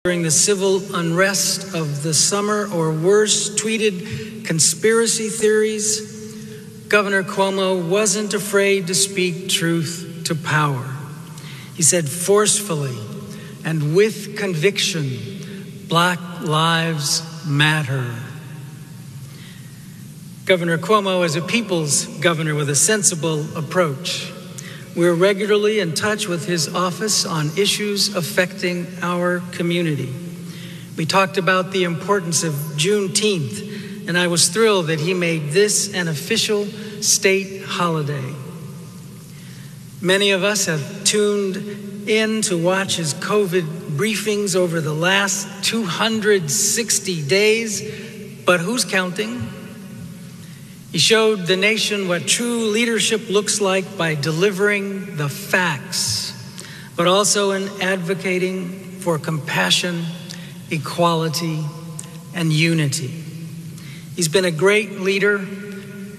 during the civil unrest of the summer, or worse, tweeted conspiracy theories, Governor Cuomo wasn't afraid to speak truth to power. He said forcefully and with conviction, Black Lives Matter. Governor Cuomo is a people's governor with a sensible approach. We're regularly in touch with his office on issues affecting our community. We talked about the importance of Juneteenth, and I was thrilled that he made this an official state holiday. Many of us have tuned in to watch his COVID briefings over the last 260 days, but who's counting? He showed the nation what true leadership looks like by delivering the facts, but also in advocating for compassion, equality, and unity. He's been a great leader,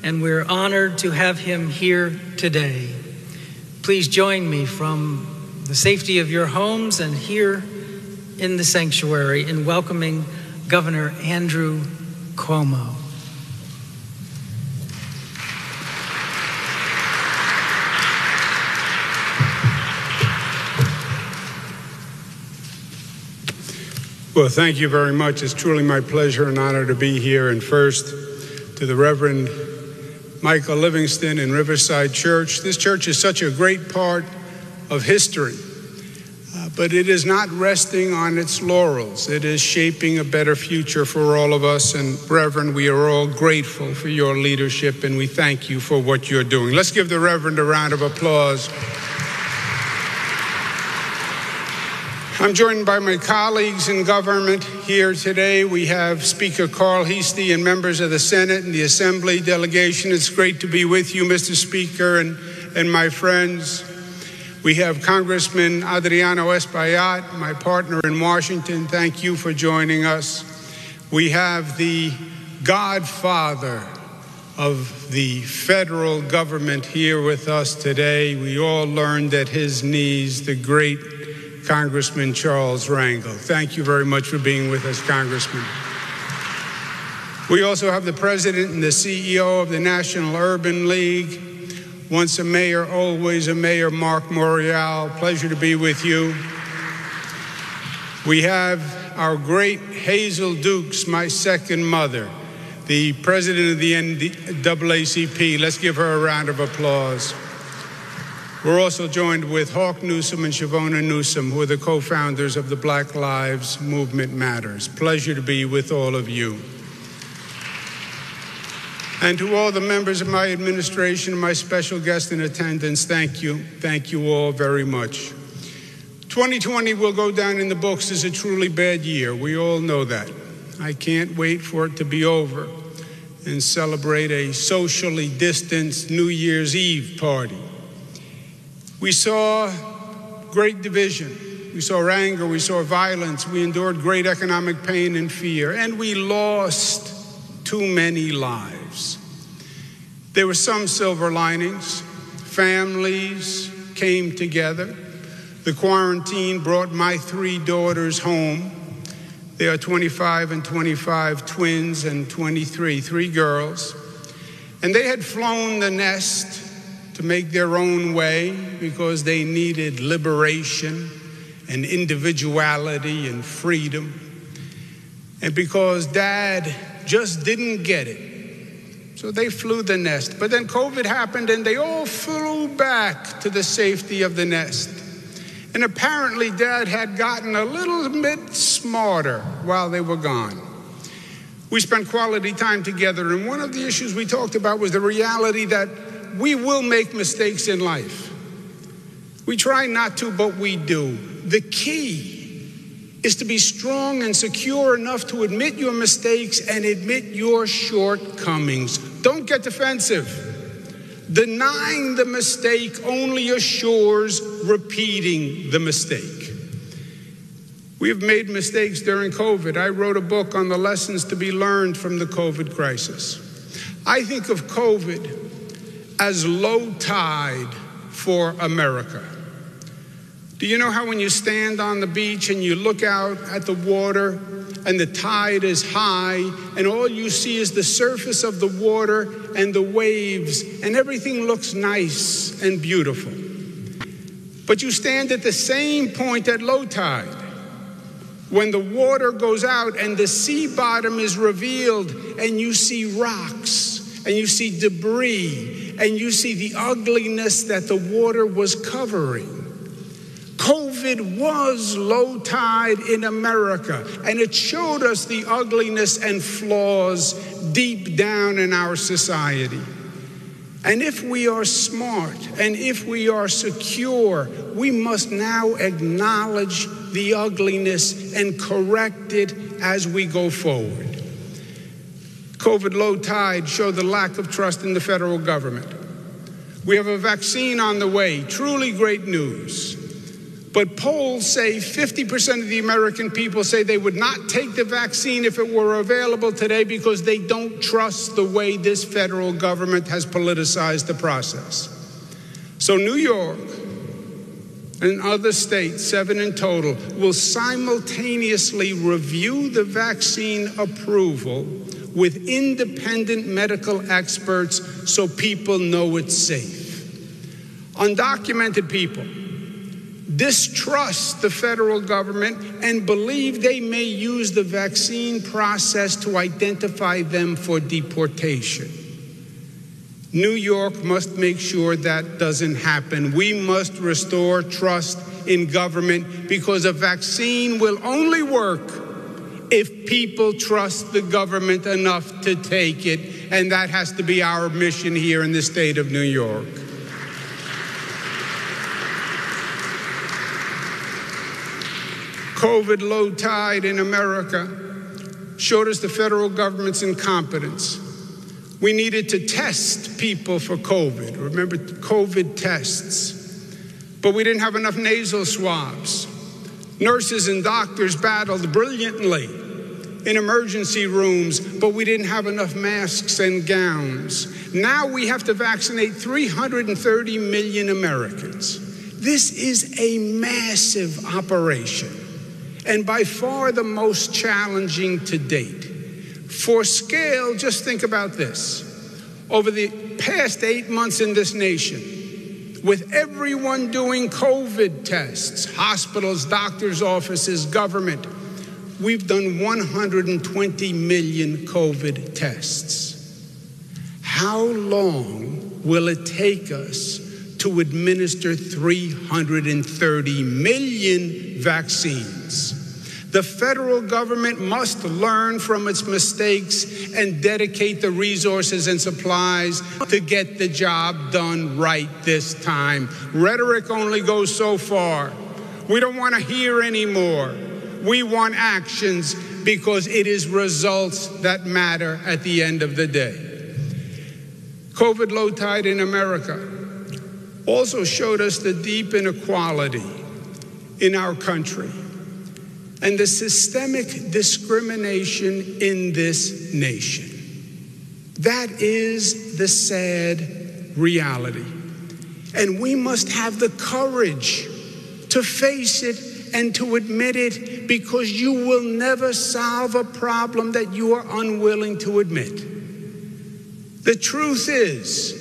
and we're honored to have him here today. Please join me from the safety of your homes and here in the sanctuary in welcoming Governor Andrew Cuomo. Well, thank you very much. It's truly my pleasure and honor to be here. And first, to the Reverend Michael Livingston in Riverside Church. This church is such a great part of history, but it is not resting on its laurels. It is shaping a better future for all of us. And Reverend, we are all grateful for your leadership, and we thank you for what you're doing. Let's give the Reverend a round of applause. I'm joined by my colleagues in government here today. We have Speaker Carl Heastie and members of the Senate and the Assembly delegation. It's great to be with you, Mr. Speaker, and my friends. We have Congressman Adriano Espaillat, my partner in Washington. Thank you for joining us. We have the godfather of the federal government here with us today. We all learned at his knees, the great Congressman Charles Rangel. Thank you very much for being with us, Congressman. We also have the President and the CEO of the National Urban League. Once a mayor, always a mayor, Mark Morial. Pleasure to be with you. We have our great Hazel Dukes, my second mother, the President of the NAACP. Let's give her a round of applause. We're also joined with Hawk Newsom and Shavona Newsom, who are the co-founders of the Black Lives Movement Matters. Pleasure to be with all of you. And to all the members of my administration and my special guest in attendance, thank you. Thank you all very much. 2020 will go down in the books as a truly bad year. We all know that. I can't wait for it to be over and celebrate a socially distanced New Year's Eve party. We saw great division. We saw anger. We saw violence. We endured great economic pain and fear. And we lost too many lives. There were some silver linings. Families came together. The quarantine brought my 3 daughters home. They are 25 and 25, twins, and 23, 3 girls. And they had flown the nest to make their own way because they needed liberation and individuality and freedom, and because Dad just didn't get it. So they flew the nest. But then COVID happened and they all flew back to the safety of the nest. And apparently Dad had gotten a little bit smarter while they were gone. We spent quality time together, and one of the issues we talked about was the reality that we will make mistakes in life. We try not to, but we do. The key is to be strong and secure enough to admit your mistakes and admit your shortcomings. Don't get defensive. Denying the mistake only assures repeating the mistake. We have made mistakes during COVID. I wrote a book on the lessons to be learned from the COVID crisis. I think of COVID as low tide for America. Do you know how when you stand on the beach and you look out at the water and the tide is high and all you see is the surface of the water and the waves and everything looks nice and beautiful? But you stand at the same point at low tide when the water goes out and the sea bottom is revealed and you see rocks and you see debris and you see the ugliness that the water was covering. COVID was low tide in America, and it showed us the ugliness and flaws deep down in our society. And if we are smart and if we are secure, we must now acknowledge the ugliness and correct it as we go forward. COVID low tide showed the lack of trust in the federal government. We have a vaccine on the way, truly great news. But polls say 50% of the American people say they would not take the vaccine if it were available today because they don't trust the way this federal government has politicized the process. So New York and other states, 7 in total, will simultaneously review the vaccine approval with independent medical experts so people know it's safe. Undocumented people distrust the federal government and believe they may use the vaccine process to identify them for deportation. New York must make sure that doesn't happen. We must restore trust in government because a vaccine will only work if people trust the government enough to take it, and that has to be our mission here in the state of New York. COVID low tide in America showed us the federal government's incompetence. We needed to test people for COVID. Remember, COVID tests. But we didn't have enough nasal swabs. Nurses and doctors battled brilliantly in emergency rooms, but we didn't have enough masks and gowns. Now we have to vaccinate 330 million Americans. This is a massive operation, and by far the most challenging to date. For scale, just think about this. Over the past 8 months in this nation, with everyone doing COVID tests, hospitals, doctors' offices, government, we've done 120 million COVID tests. How long will it take us to administer 330 million vaccines? The federal government must learn from its mistakes and dedicate the resources and supplies to get the job done right this time. Rhetoric only goes so far. We don't want to hear anymore. We want actions because it is results that matter at the end of the day. COVID low tide in America also showed us the deep inequality in our country and the systemic discrimination in this nation. That is the sad reality. And we must have the courage to face it and to admit it, because you will never solve a problem that you are unwilling to admit. The truth is,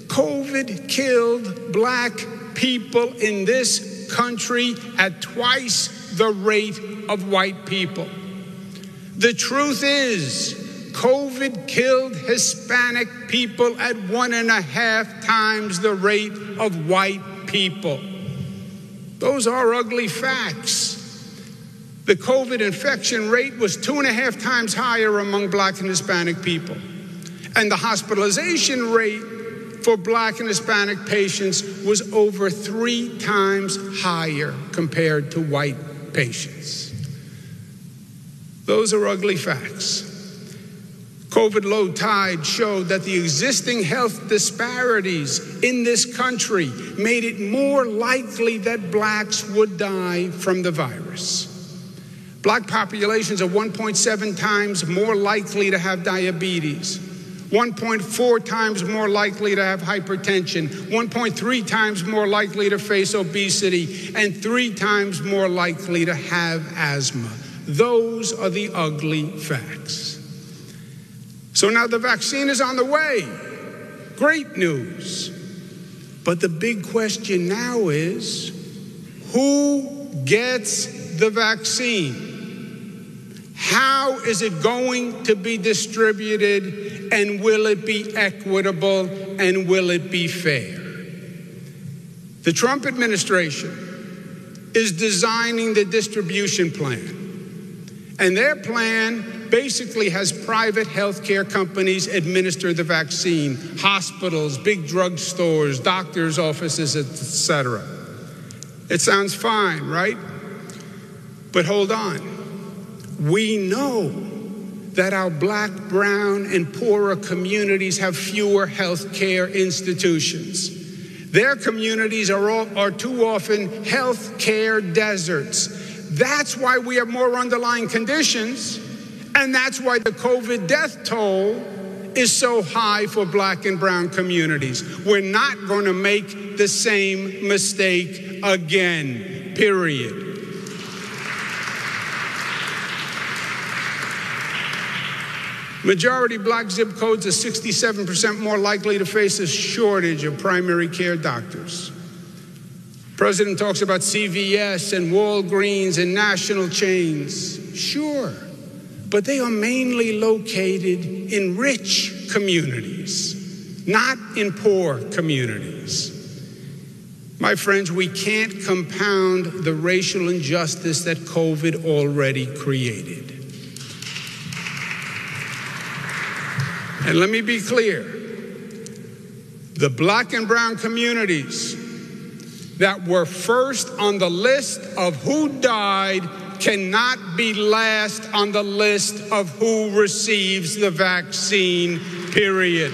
COVID killed black people in this country at twice the rate of white people. The truth is, COVID killed Hispanic people at 1.5 times the rate of white people. Those are ugly facts. The COVID infection rate was 2.5 times higher among black and Hispanic people. And the hospitalization rate for black and Hispanic patients was over 3 times higher compared to white patients. Those are ugly facts. COVID low tide showed that the existing health disparities in this country made it more likely that blacks would die from the virus. Black populations are 1.7 times more likely to have diabetes, 1.4 times more likely to have hypertension, 1.3 times more likely to face obesity, and 3 times more likely to have asthma. Those are the ugly facts. So now the vaccine is on the way. Great news. But the big question now is, who gets the vaccine? How is it going to be distributed, and will it be equitable, and will it be fair? The Trump administration is designing the distribution plan. And their plan basically has private healthcare companies administer the vaccine, hospitals, big drugstores, doctors' offices, etc. It sounds fine, right? But hold on. We know that our black, brown, and poorer communities have fewer healthcare institutions. Their communities are too often healthcare deserts. That's why we have more underlying conditions, and that's why the COVID death toll is so high for black and brown communities. We're not going to make the same mistake again, period. Majority black zip codes are 67% more likely to face a shortage of primary care doctors. The president talks about CVS and Walgreens and national chains. Sure, but they are mainly located in rich communities, not in poor communities. My friends, we can't compound the racial injustice that COVID already created. And let me be clear, the black and brown communities that were first on the list of who died cannot be last on the list of who receives the vaccine, period.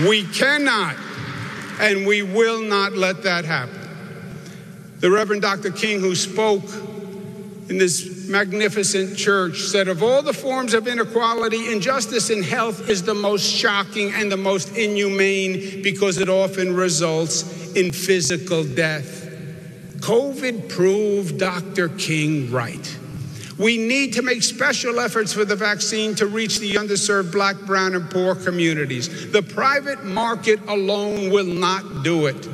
We cannot and we will not let that happen. The Reverend Dr. King, who spoke in this magnificent church, said of all the forms of inequality, injustice in health is the most shocking and the most inhumane because it often results in physical death. COVID proved Dr. King right. We need to make special efforts for the vaccine to reach the underserved black, brown, and poor communities. The private market alone will not do it.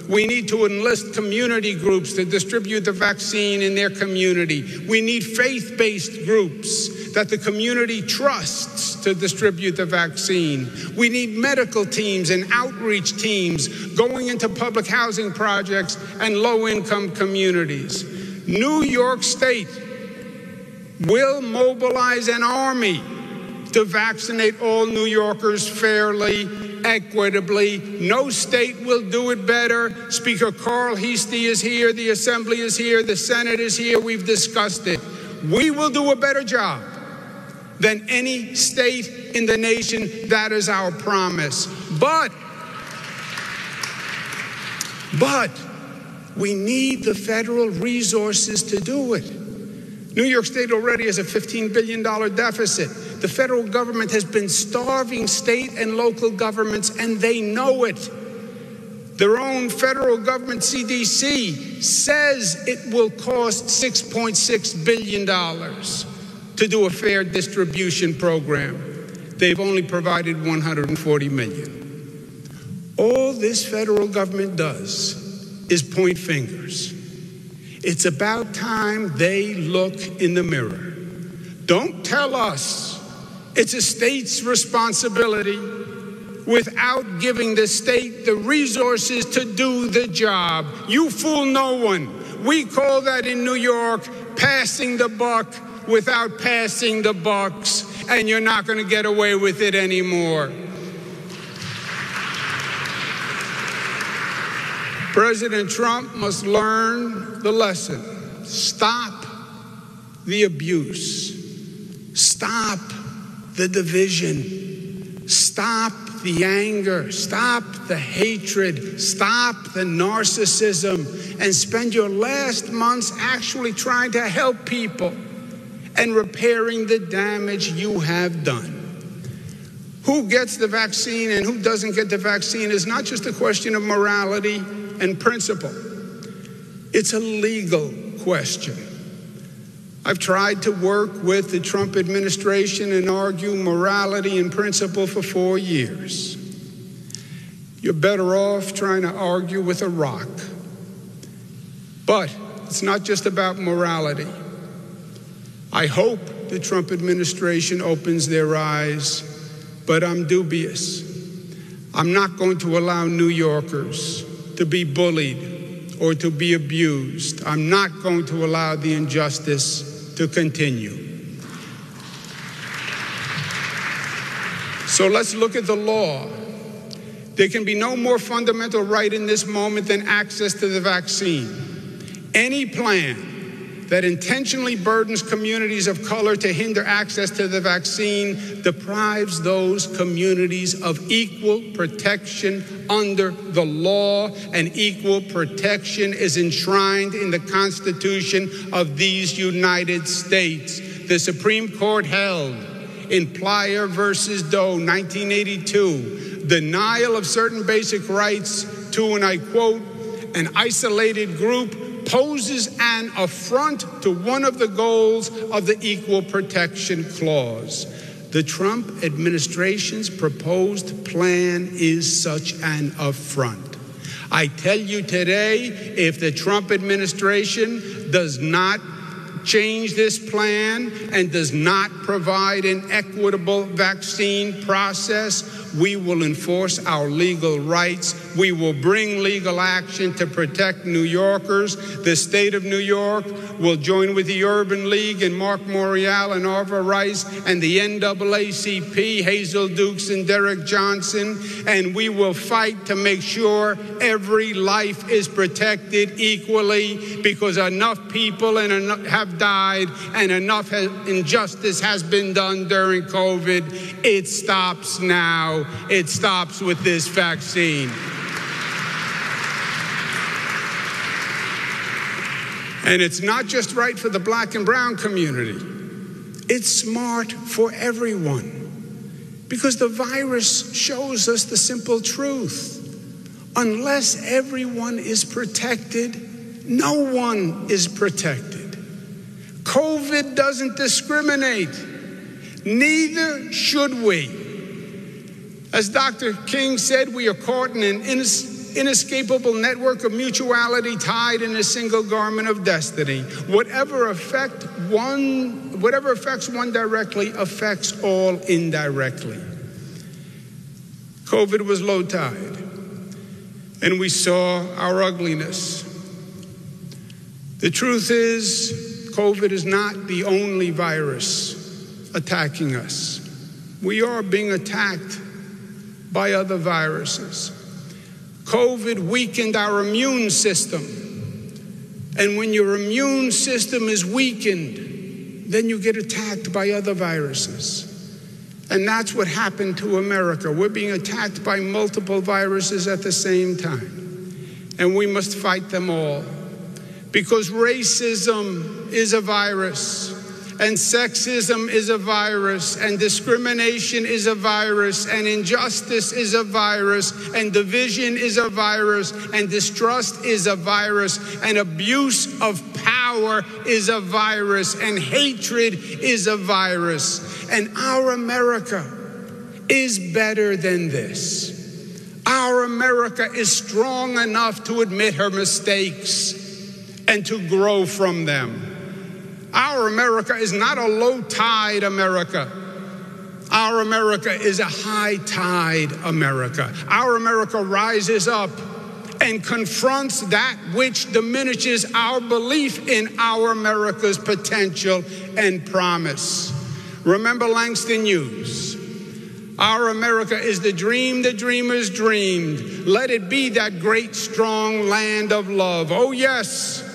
We need to enlist community groups to distribute the vaccine in their community. We need faith-based groups that the community trusts to distribute the vaccine. We need medical teams and outreach teams going into public housing projects and low-income communities. New York State will mobilize an army to vaccinate all New Yorkers fairly, equitably. No state will do it better. Speaker Carl Heastie is here. The Assembly is here. The Senate is here. We've discussed it. We will do a better job than any state in the nation. That is our promise. But we need the federal resources to do it. New York State already has a $15 billion deficit. The federal government has been starving state and local governments, and they know it. Their own federal government, CDC, says it will cost $6.6 billion to do a fair distribution program. They've only provided $140 million. All this federal government does is point fingers. It's about time they look in the mirror. Don't tell us it's a state's responsibility without giving the state the resources to do the job. You fool no one. We call that in New York passing the buck without passing the bucks, and you're not going to get away with it anymore. President Trump must learn the lesson. Stop the abuse. Stop the division. Stop the anger. Stop the hatred. Stop the narcissism. And spend your last months actually trying to help people and repairing the damage you have done. Who gets the vaccine and who doesn't get the vaccine is not just a question of morality and principle. It's a legal question. I've tried to work with the Trump administration and argue morality and principle for 4 years. You're better off trying to argue with a rock. But it's not just about morality. I hope the Trump administration opens their eyes, but I'm dubious. I'm not going to allow New Yorkers to be bullied or to be abused. I'm not going to allow the injustice to continue. So let's look at the law. There can be no more fundamental right in this moment than access to the vaccine. Any plan that intentionally burdens communities of color to hinder access to the vaccine deprives those communities of equal protection under the law, and equal protection is enshrined in the Constitution of these United States. The Supreme Court held in Plyer versus Doe, 1982, denial of certain basic rights to, and I quote, an isolated group poses an affront to one of the goals of the Equal Protection Clause. The Trump administration's proposed plan is such an affront. I tell you today, if the Trump administration does not change this plan and does not provide an equitable vaccine process, we will enforce our legal rights. We will bring legal action to protect New Yorkers. The state of New York will join with the Urban League and Mark Morial and Arva Rice and the NAACP, Hazel Dukes and Derek Johnson, and we will fight to make sure every life is protected equally, because enough people have died and enough injustice has been done during COVID. It stops now. It stops with this vaccine. And it's not just right for the black and brown community. It's smart for everyone, because the virus shows us the simple truth. Unless everyone is protected, no one is protected. COVID doesn't discriminate. Neither should we. As Dr. King said, we are caught in an inescapable network of mutuality tied in a single garment of destiny. Whatever affects one directly affects all indirectly. COVID was low tide, and we saw our ugliness. The truth is, COVID is not the only virus attacking us. We are being attacked by other viruses. COVID weakened our immune system. And when your immune system is weakened, then you get attacked by other viruses. And that's what happened to America. We're being attacked by multiple viruses at the same time. And we must fight them all. Because racism is a virus, and sexism is a virus, and discrimination is a virus, and injustice is a virus, and division is a virus, and distrust is a virus, and abuse of power is a virus, and hatred is a virus. And our America is better than this. Our America is strong enough to admit her mistakes and to grow from them. Our America is not a low-tide America. Our America is a high-tide America. Our America rises up and confronts that which diminishes our belief in our America's potential and promise. Remember Langston Hughes. Our America is the dream the dreamers dreamed. Let it be that great, strong land of love. Oh, yes.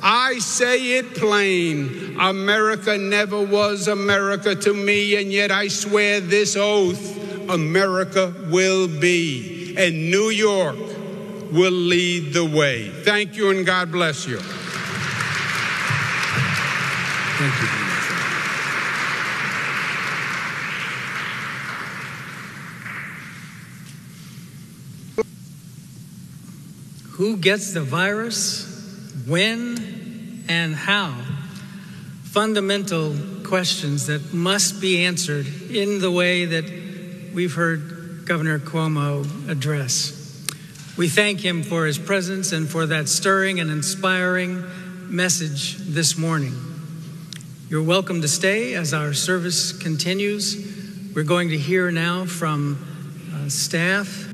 I say it plain, America never was America to me, and yet I swear this oath, America will be, and New York will lead the way. Thank you, and God bless you. Thank you. Who gets the virus? When and how? Fundamental questions that must be answered in the way that we've heard Governor Cuomo address. We thank him for his presence and for that stirring and inspiring message this morning. You're welcome to stay as our service continues. We're going to hear now from staff